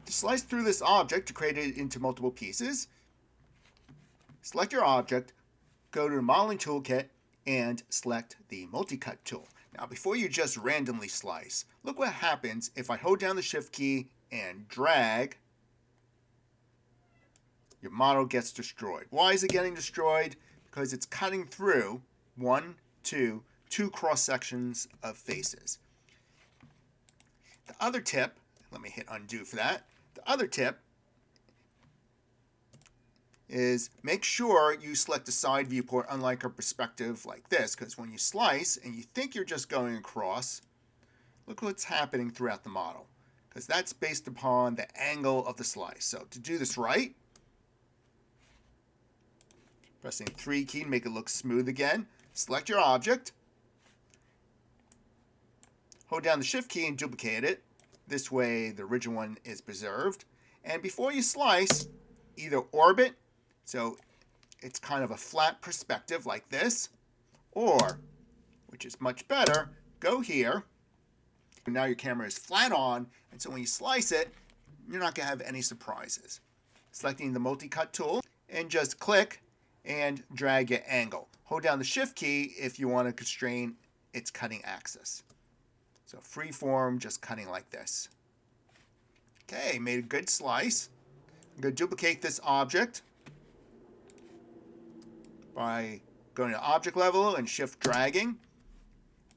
To slice through this object to create it into multiple pieces, select your object, go to the modeling toolkit, and select the multi-cut tool. Now before you just randomly slice, look what happens if I hold down the shift key and drag. Your model gets destroyed. Why is it getting destroyed? Because it's cutting through two cross sections of faces. The other tip, let me hit undo for that. The other tip is make sure you select a side viewport unlike a perspective like this, because when you slice and you think you're just going across, look what's happening throughout the model, because that's based upon the angle of the slice. So to do this right, pressing 3 key to make it look smooth again, select your object, hold down the shift key and duplicate it. This way the original one is preserved. And before you slice, either orbit, so it's kind of a flat perspective like this, or, which is much better, go here. Now your camera is flat on, and so when you slice it, you're not going to have any surprises. Selecting the multi-cut tool, and just click and drag your angle. Hold down the shift key if you want to constrain its cutting axis. So freeform, just cutting like this. Okay, made a good slice. I'm going to duplicate this object by going to object level and shift dragging.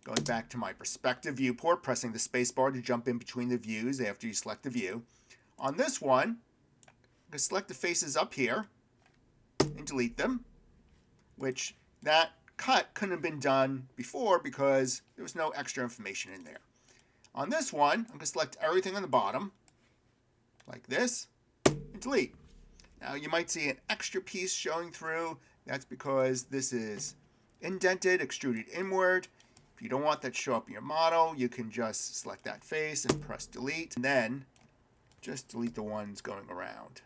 Going back to my perspective viewport, pressing the spacebar to jump in between the views after you select the view. On this one, I'm going to select the faces up here and delete them, which that cut couldn't have been done before because there was no extra information in there. On this one, I'm going to select everything on the bottom, like this, and delete. Now you might see an extra piece showing through. That's because this is indented, extruded inward. If you don't want that to show up in your model, you can just select that face and press delete, and then just delete the ones going around.